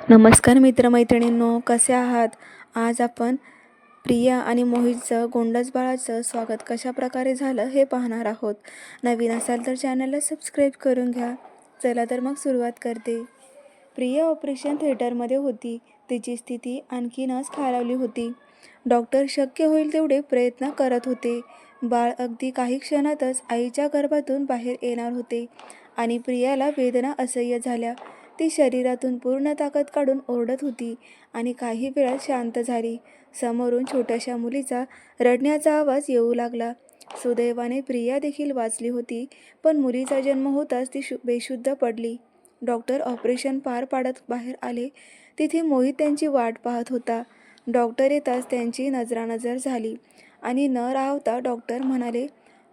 नमस्कार मित्रमैत्रिणींनो, कसे आहात? आज आपण प्रिया आणि मोहितचं गोंडस बाळाचं स्वागत कशा प्रकारे झालं हे पाहणार आहोत. नवीन असाल तर चॅनलला सबस्क्राईब करून घ्या. चला तर मग सुरुवात करते. प्रिया ऑपरेशन थिएटरमध्ये होती. तिची स्थिती आणखीनच खालावली होती. डॉक्टर शक्य होईल तेवढे प्रयत्न करत होते. बाळ अगदी काही क्षणातच आईच्या गर्भातून बाहेर येणार होते आणि प्रियाला वेदना असह्य झाल्या. ती शरीरातून पूर्ण ताकद काढून ओरडत होती आणि काही वेळात शांत झाली. समोरून छोट्याशा मुलीचा रडण्याचा आवाज येऊ लागला. सुदैवाने प्रिया देखील वाचली होती, पण मुलीचा जन्म होताच ती बेशुद्ध पडली. डॉक्टर ऑपरेशन पार पाडत बाहेर आले. तिथे मोहित त्यांची वाट पाहत होता. डॉक्टर येताच त्यांची नजरानजर झाली आणि न राहता डॉक्टर म्हणाले,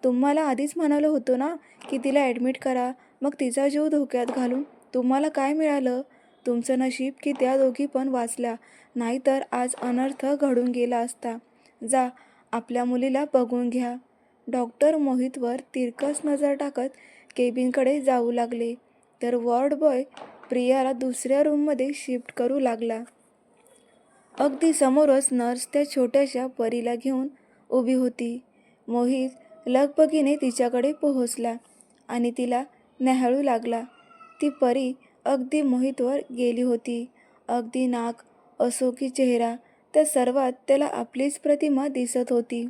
तुम्हाला आधीच म्हणालो होतो ना की तिला ॲडमिट करा, मग तिचा जीव धोक्यात घालून तुम्हाला काय मिळालं? तुमचं नशीब की त्या दोघी पण वाचल्या, नाहीतर आज अनर्थ घडून गेला असता. जा, आपल्या मुलीला बघून घ्या. डॉक्टर मोहितवर तिरकस नजर टाकत केबिनकडे जाऊ लागले, तर वॉर्ड बॉय प्रियाला दुसऱ्या रूममध्ये शिफ्ट करू लागला. अगदी समोरच नर्स त्या छोट्याशा परीला घेऊन उभी होती. मोहित लगबगीने तिच्याकडे पोहोचला आणि तिला न्याहाळू लागला. ती परी अगदी मोहितवर गेली होती. अगदी नाक, असो की चेहरा, त्या सर्वात त्याला आपलीच प्रतिमा दिसत होती.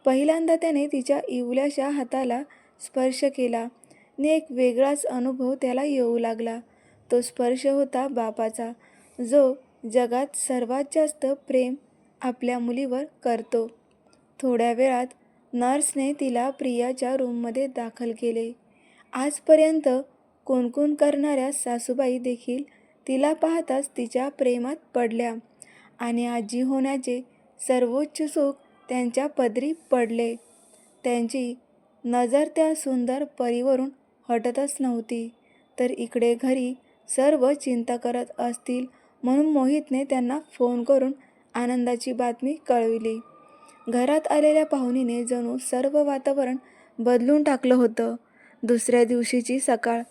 पहिल्यांदा त्याने तिच्या इवल्याशा हाताला स्पर्श केला आणि एक वेगळाच अनुभव त्याला येऊ लागला. तो स्पर्श होता बापाचा, जो जगात सर्वात जास्त प्रेम आपल्या मुलीवर करतो. थोड्या वेळात नर्सने तिला प्रियाच्या रूममध्ये दाखल केले. आजपर्यंत कुणकुण करणाऱ्या सासूबाई देखील तिला पाहताच तिच्या प्रेमात पडल्या आणि आजी होण्याचे सर्वोच्च सुख त्यांच्या पदरी पडले. त्यांची नजर त्या सुंदर परीवरून हटतच नव्हती. तर इकडे घरी सर्व चिंता करत असतील म्हणून मोहितने त्यांना फोन करून आनंदाची बातमी कळविली. घरात आलेल्या पाहुणीने जणू सर्व वातावरण बदलून टाकलं होतं. दुसऱ्या दिवशीची सकाळ.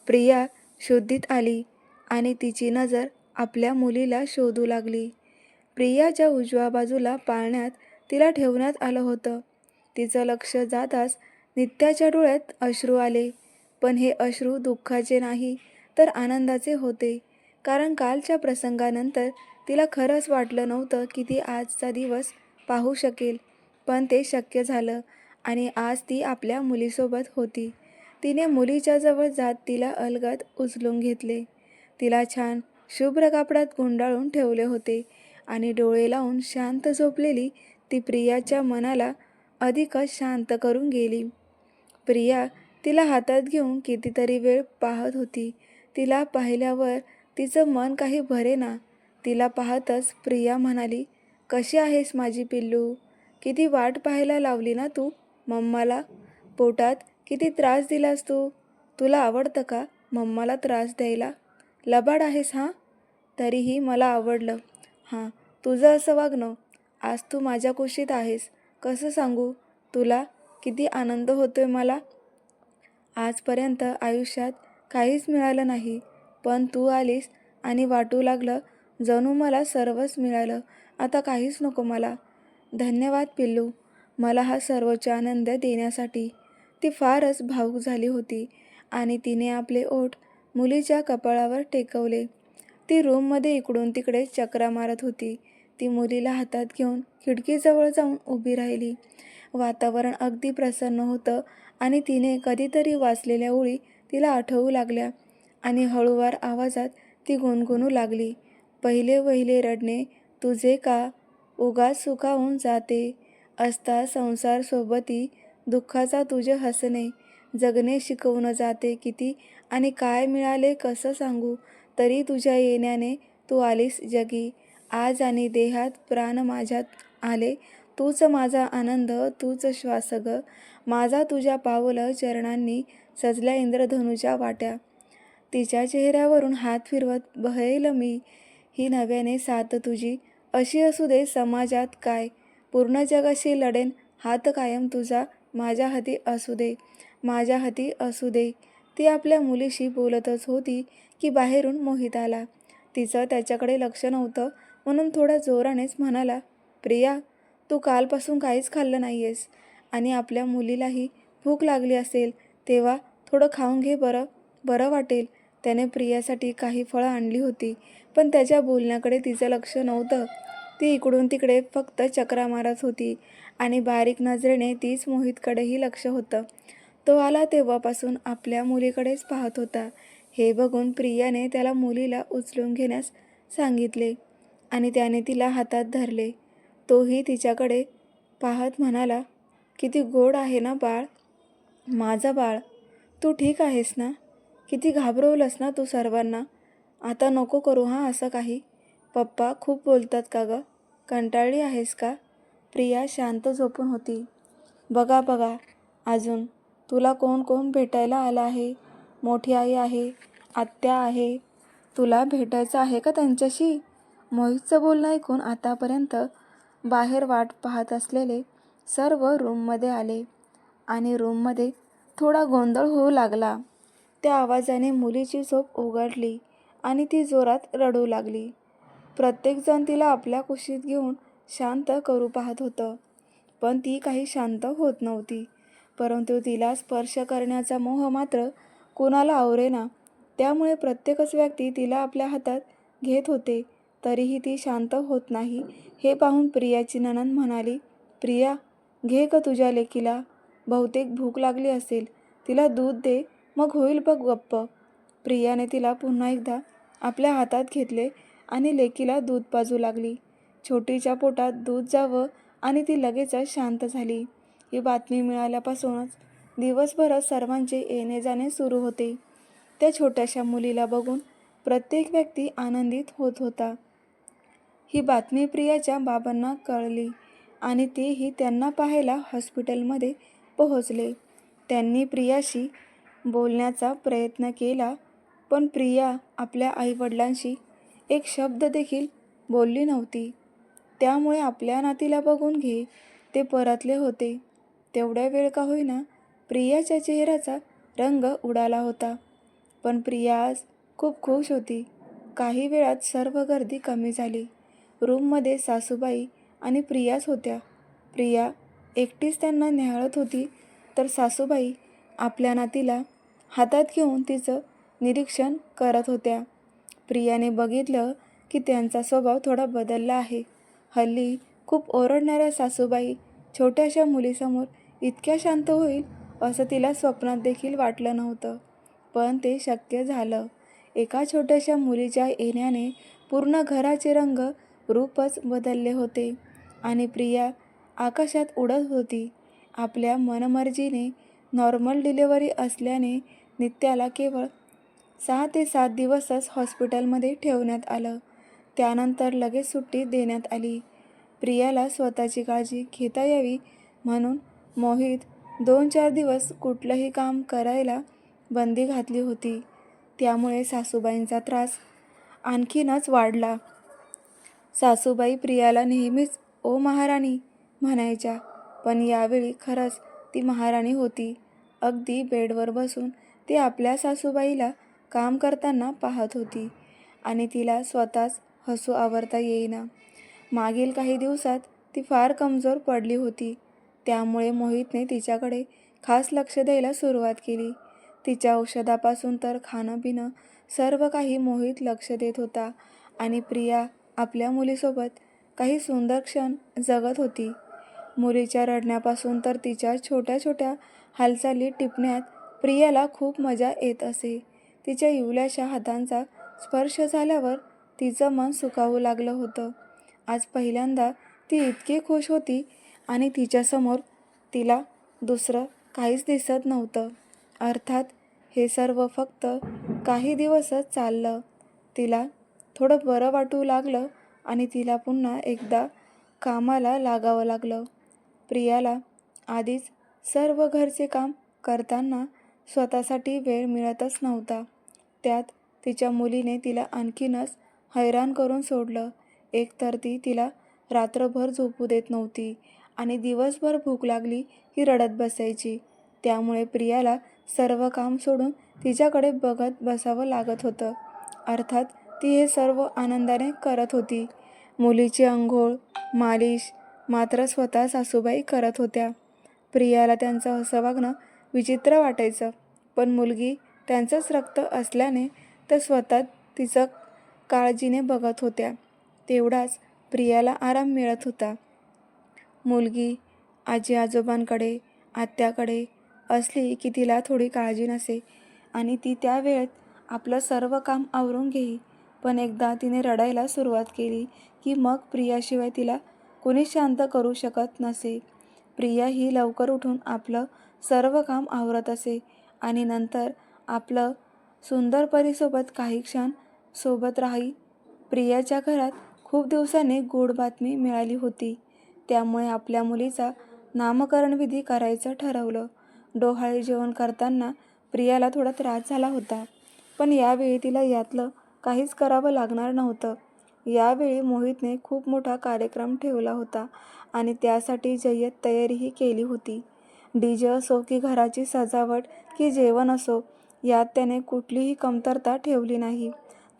प्रिया शुद्धीत आली आणि तिची नजर आपल्या मुलीला शोधू लागली. प्रियाच्या उजव्या बाजूला पाळण्यात तिला ठेवण्यात आलं होतं. तिचं लक्ष जाताच नित्याच्या डोळ्यात अश्रू आले. पण हे अश्रू दुःखाचे नाही तर आनंदाचे होते, कारण कालच्या प्रसंगानंतर तिला खरंच वाटलं नव्हतं की ती आजचा दिवस पाहू शकेल, पण ते शक्य झालं आणि आज ती आपल्या मुलीसोबत होती. तिने मुलीच्या जवळ जात तिला अलगद उचलून घेतले. तिला छान शुभ्र कापडात गुंडाळून ठेवले होते आणि डोळे लावून शांत झोपलेली ती प्रियाच्या मनाला अधिकच शांत करून गेली. प्रिया तिला हातात घेऊन कितीतरी वेळ पाहत होती. तिला पाहिल्यावर तिचं मन काही भरेना. तिला पाहतच प्रिया म्हणाली, कशी आहेस माझी पिल्लू? किती वाट पाहायला लावली ना तू मम्माला. पोटात किती त्रास दिलास तू. तुला आवडतं का मम्माला त्रास द्यायला? लबाड आहेस हां. तरीही मला आवडलं हां तुझं असं वागणं. आज तू माझ्या कुशीत आहेस. कसं सांगू तुला किती आनंद होतोय मला. आजपर्यंत आयुष्यात काहीच मिळालं नाही, पण तू आलीस आणि वाटू लागलं जणू मला सर्वच मिळालं. आता काहीच नको मला. धन्यवाद पिल्लू, मला हा सर्वोच्च आनंद देण्यासाठी. ती फारच भावूक झाली होती आणि तिने आपले ओठ मुलीच्या कपाळावर टेकवले. ती रूममध्ये इकडून तिकडे चक्रा मारत होती. ती मुलीला हातात घेऊन खिडकीजवळ जाऊन उभी राहिली. वातावरण अगदी प्रसन्न होतं आणि तिने कधीतरी वाचलेल्या ओळी तिला आठवू लागल्या आणि हळूवार आवाजात ती गुणगुणू लागली. पहिले वहिले रडणे तुझे का उगाच सुखावून जाते. असता संसार सोबती दुःखाचा तुझे हसणे. जगणे शिकवून जाते किती आणि काय मिळाले कसं सांगू. तरी तुझ्या येण्याने तू आलीस जगी. आज आणि देहात प्राण माझ्यात आले. तूच माझा आनंद, तूच श्वास ग माझा. तुझ्या पावलं चरणांनी सजल्या इंद्रधनुच्या वाट्या. तिच्या चेहऱ्यावरून हात फिरवत बहरेल मी. ही नव्याने साथ तुझी अशी असू दे समाजात काय. पूर्ण जगाशी लढेन हात कायम तुझा माझ्या हाती असू दे, माझ्या हाती असू दे. ती आपल्या मुलीशी बोलतच होती की बाहेरून मोहित आला. तिचं त्याच्याकडे लक्ष नव्हतं म्हणून थोड्या जोरानेच म्हणाला, प्रिया, तू कालपासून काहीच खाल्लं नाही आहेस आणि आपल्या मुलीलाही भूक लागली असेल तेव्हा थोडं खाऊन घे बरं, बरं वाटेल. त्याने प्रियासाठी काही फळं आणली होती, पण त्याच्या बोलण्याकडे तिचं लक्ष नव्हतं. ती इकडून तिकडे फक्त चकरा मारत होती आणि बारीक नजरेने तीच मोहितकडेही लक्ष होतं. तो आला तेव्हापासून आपल्या मुलीकडेच पाहत होता. हे बघून प्रियाने त्याला मुलीला उचलून घेण्यास सांगितले आणि त्याने तिला हातात धरले. तोही तिच्याकडे पाहत म्हणाला, किती गोड आहे ना बाळ, माझं बाळ. तू ठीक आहेस ना? किती घाबरवलंस ना तू सर्वांना. आता नको करू हां असं काही. पप्पा खूप बोलतात का गं? कंटाळली आहेस का? प्रिया शांत झोपून होती. बघा बघा, अजून तुला कोण कोण भेटायला आलं आहे? मोठी आई आहे, आत्या आहे. तुला भेटायचं आहे का त्यांच्याशी? मोहितचं बोलणं ऐकून आतापर्यंत बाहेर वाट पाहत असलेले सर्व रूममध्ये आले आणि रूममध्ये थोडा गोंधळ होऊ लागला. त्या आवाजाने मुलीची झोप उघडली आणि ती जोरात रडू लागली. प्रत्येकजण तिला आपल्या कुशीत घेऊन शांत करू पाहत होतं, पण ती काही शांत होत नव्हती. परंतु तिला स्पर्श करण्याचा मोह मात्र कुणाला आवरेना. त्यामुळे प्रत्येकच व्यक्ती तिला आपल्या हातात घेत होते, तरीही ती शांत होत नाही. हे पाहून प्रियाची नणंद म्हणाली, प्रिया, घे ग तुझ्या लेकीला, बहुतेक भूक लागली असेल. तिला दूध दे, मग होईल बघ गप्प. प्रियाने तिला पुन्हा एकदा आपल्या हातात घेतले आणि लेकीला दूध पाजू लागली. छोटीच्या पोटात दूध जावं आणि ती लगेचच शांत झाली. ही बातमी मिळाल्यापासूनच दिवसभरात सर्वांचे येणे जाणे सुरू होते. त्या छोट्याशा मुलीला बघून प्रत्येक व्यक्ती आनंदित होत होता. ही बातमी प्रियाच्या बाबांना कळली आणि तेही त्यांना पाहायला हॉस्पिटलमध्ये पोहोचले. त्यांनी प्रियाशी बोलण्याचा प्रयत्न केला, पण प्रिया आपल्या आईवडिलांशी एक शब्द देखील बोलली नव्हती. त्यामुळे आपल्या नातीला बघून घे ते परतले होते. तेवढ्या वेळ का होईना प्रियाच्या चेहऱ्याचा रंग उडाला होता. पण प्रिया आज खूप खुश होती. काही वेळात सर्व गर्दी कमी झाली. रूममध्ये सासूबाई आणि प्रियाच होत्या. प्रिया एकटीच त्यांना निहाळत होती, तर सासूबाई आपल्या नातीला हातात घेऊन तिचं निरीक्षण करत होत्या. प्रियाने बघितलं की त्यांचा स्वभाव थोडा बदलला आहे. हल्ली खूप ओरडणाऱ्या सासूबाई छोट्याशा मुलीसमोर इतक्या शांत होईल असं तिला स्वप्नात देखील वाटलं नव्हतं. पण ते शक्य झालं. एका छोट्याशा मुलीच्या येण्याने पूर्ण घराचे रंग रूपच बदलले होते आणि प्रिया आकाशात उडत होती. आपल्या मनमर्जीने नॉर्मल डिलिव्हरी असल्याने नित्याला केवळ 6 ते 7 दिवसच हॉस्पिटलमध्ये ठेवण्यात आलं. त्यानंतर लगेच सुट्टी देण्यात आली. प्रियाला स्वतःची काळजी घेता यावी म्हणून मोहित 2-4 दिवस कुठलंही काम करायला बंदी घातली होती. त्यामुळे सासूबाईंचा त्रास आणखीनच वाढला. सासूबाई प्रियाला नेहमीच ओ महाराणी म्हणायच्या, पण यावेळी खरंच ती महाराणी होती. अगदी बेडवर बसून ती आपल्या सासूबाईला काम करताना पाहत होती आणि तिला स्वतःच हसू आवरता येईना. मागील काही दिवसात ती फार कमजोर पडली होती. त्यामुळे मोहितने तिच्याकडे खास लक्ष द्यायला सुरुवात केली. तिच्या औषधापासून तर खाणं-पिणं सर्व काही मोहित लक्ष देत होता आणि प्रिया आपल्या मुलीसोबत काही सुंदर क्षण जगत होती. मुलीच्या रडण्यापासून तर तिच्या छोट्या छोट्या हालचाली टिपण्यात प्रियाला खूप मजा येत असे. तिच्या इवल्याशा हातांचा स्पर्श झाल्यावर तिचं मन सुखावू लागलं होतं. आज पहिल्यांदा ती इतकी खुश होती आणि तिच्यासमोर तिला दुसरं काहीच दिसत नव्हतं. अर्थात हे सर्व फक्त काही दिवसच चाललं. तिला थोडं बरं वाटू लागलं आणि तिला पुन्हा एकदा कामाला लागावं लागलं. प्रियाला आधीच सर्व घरचे काम करताना स्वतःसाठी वेळ मिळतच नव्हता. त्यात तिच्या मुलीने तिला आणखीनच हैराण करून सोडलं. एकतर ती तिला रात्रभर झोपू देत नव्हती आणि दिवसभर भूक लागली की रडत बसायची. त्यामुळे प्रियाला सर्व काम सोडून तिच्याकडे बघत बसावं लागत होतं. अर्थात ती हे सर्व आनंदाने करत होती. मुलीची अंघोळ, मालिश मात्र स्वतः सासूबाई करत होत्या. प्रियाला त्यांचं असं वागणं विचित्र वाटायचं, पण मुलगी त्यांचंच रक्त असल्याने त्या स्वतः तिचं काळजीने बघत होत्या. तेवढाच प्रियाला आराम मिळत होता. मुलगी आजी आजोबांकडे, आत्याकडे असली की तिला थोडी काळजी नसे आणि ती त्या वेळेत आपलं सर्व काम आवरून घेई. पण एकदा तिने रडायला सुरुवात केली की मग प्रियाशिवाय तिला कुणीच शांत करू शकत नसे. प्रिया ही लवकर उठून आपलं सर्व काम आवरत असे आणि नंतर आपलं सुंदर परीसोबत काही क्षण सोबत राही. प्रियाच्या घरात खूप दिवसांनी गोड बातमी मिळाली होती. त्यामुळे आपल्या मुलीचा नामकरणविधी करायचं ठरवलं. डोहाळे जेवण करताना प्रियाला थोडा त्रास झाला होता, पण यावेळी तिला यातलं काहीच करावं लागणार नव्हतं. यावेळी मोहितने खूप मोठा कार्यक्रम ठेवला होता आणि त्यासाठी जय्यत तयारीही केली होती. डीजे असो की घराची सजावट की जेवण असो, यात त्याने कुठलीही कमतरता ठेवली नाही.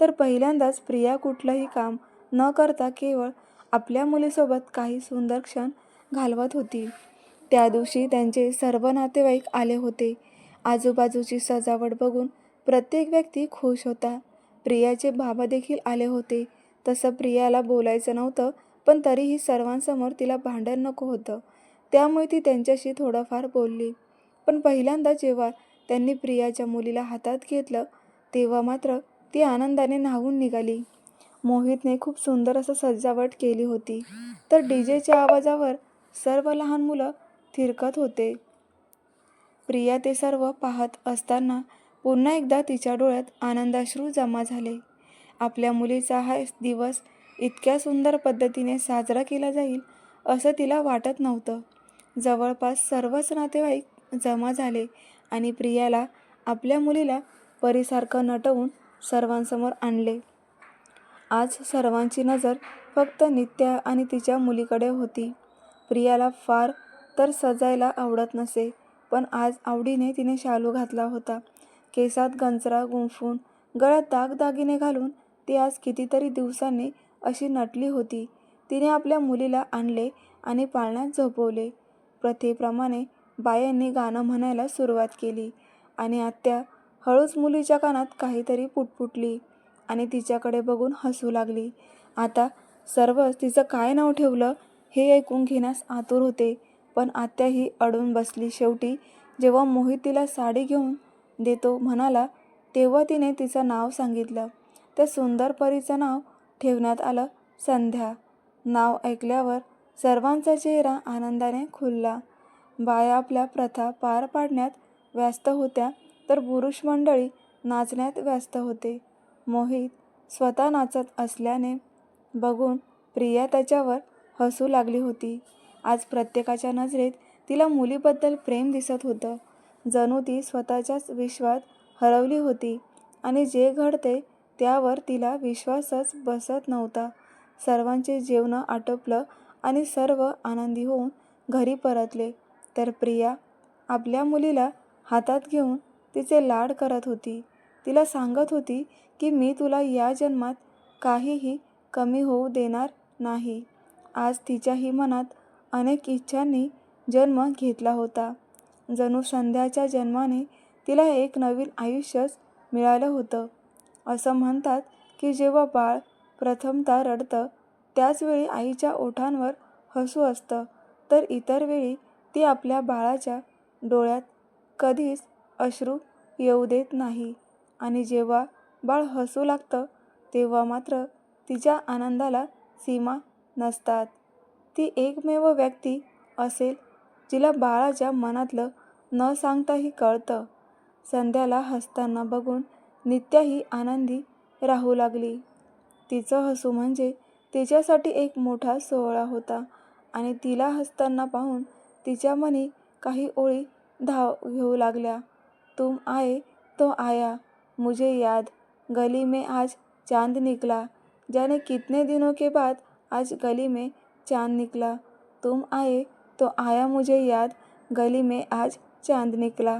तर पहिल्यांदाच प्रिया कुठलंही काम न करता केवळ आपल्या मुलीसोबत काही सुंदर क्षण घालवत होती. त्या दिवशी त्यांचे सर्व नातेवाईक आले होते. आजूबाजूची सजावट बघून प्रत्येक व्यक्ती खुश होता. प्रियाचे बाबा देखील आले होते. तसं प्रियाला बोलायचं नव्हतं, पण तरीही सर्वांसमोर तिला भांडण नको होतं, त्यामुळे ती त्यांच्याशी थोडंफार बोलली. पण पहिल्यांदा जेव्हा त्यांनी प्रियाच्या मुलीला हातात घेतलं तेव्हा मात्र ती आनंदाने न्हावून निघाली. मोहितने खूप सुंदर असं सजावट केली होती, तर डीजेच्या आवाजावर सर्व लहान मुलं थिरकत होते. प्रिया ते सर्व पाहत असताना पुन्हा एकदा तिच्या डोळ्यात आनंदाश्रू जमा झाले. आपल्या मुलीचा हा दिवस इतक्या सुंदर पद्धतीने साजरा केला जाईल असं तिला वाटत नव्हतं. जवळपास सर्वच नातेवाईक जमा झाले आणि प्रियाला आपल्या मुलीला परीसारखं नटवून सर्वांसमोर आणले. आज सर्वांची नजर फक्त नित्या आणि तिच्या मुलीकडे होती. प्रियाला फार तर सजायला आवडत नसे, पण आज आवडीने तिने शालू घातला होता. केसात गंजरा गुंफून, गळ्यात दागदागिने घालून ती आज कितीतरी दिवसांनी अशी नटली होती. तिने आपल्या मुलीला आणले आणि पाळण्यात झोपवले. प्रथेप्रमाणे बायांनी गाणं म्हणायला सुरुवात केली आणि आत्या हळूच मुलीच्या कानात काहीतरी पुटपुटली आणि तिच्याकडे बघून हसू लागली. आता सर्वच तिचं काय नाव ठेवलं हे ऐकून घेण्यास आतुर होते, पण आत्या ही अडून बसली. शेवटी जेव्हा मोहित तिला साडी घेऊन देतो म्हणाला, तेव्हा तिने तिचं नाव सांगितलं. त्या सुंदर परीचं नाव ठेवण्यात आलं संध्या. नाव ऐकल्यावर सर्वांचा चेहरा आनंदाने खुलला. बाया आपल्या प्रथा पार पाडण्यात व्यस्त होत्या, तर पुरुष मंडळी नाचण्यात व्यस्त होते. मोहित स्वतः नाचत असल्याने बघून प्रिया त्याच्यावर हसू लागली होती. आज प्रत्येकाच्या नजरेत तिला मुलीबद्दल प्रेम दिसत होतं. जणू ती स्वतःच्याच विश्वात हरवली होती आणि जे घडते त्यावर तिला विश्वासच बसत नव्हता. सर्वांचे जेवण आटोपलं आणि सर्व आनंदी होऊन घरी परतले, तर प्रिया आपल्या मुलीला हातात घेऊन तिचे लाड करत होती. तिला सांगत होती की मी तुला या जन्मात काहीही कमी होऊ देणार नाही. आज तिच्याही मनात अनेक इच्छांनी जन्म घेतला होता. जणू संध्याच्या जन्माने तिला एक नवीन आयुष्यच मिळालं होतं. असं म्हणतात की जेव्हा बाळ प्रथमतः रडतं त्याचवेळी आईच्या ओठांवर हसू असतं, तर इतर वेळी ती आपल्या बाळाच्या डोळ्यात कधीच अश्रू येऊ देत नाही आणि जेव्हा बाळ हसू लागतं तेव्हा मात्र तिच्या आनंदाला सीमा नसतात. ती एकमेव व्यक्ती असेल जिला बाळाच्या मनातलं न सांगताही कळतं. संध्याला हसताना बघून नित्याही आनंदी राहू लागली. तिचं हसू म्हणजे तिच्यासाठी एक मोठा सोहळा होता आणि तिला हसताना पाहून तिच्या मनी काही ओळी धाव घेऊ लागल्या. तुम आए तो आया, मुझे याद, गली में आज चांद निकला, जाने कितने दिनों के बाद आज गली में चांद निकला. तुम आए तो आया मुझे याद, गली में आज चांद निकला.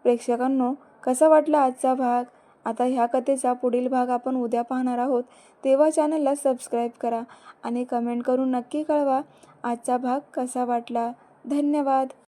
प्रेक्षकांनो, कसा वाटला आजचा भाग? आता ह्या कथेचा पुढील भाग आपण उद्या पाहणार आहोत, तेव्हा चॅनलला सबस्क्राईब करा आणि कमेंट करून नक्की कळवा आजचा भाग कसा वाटला. धन्यवाद.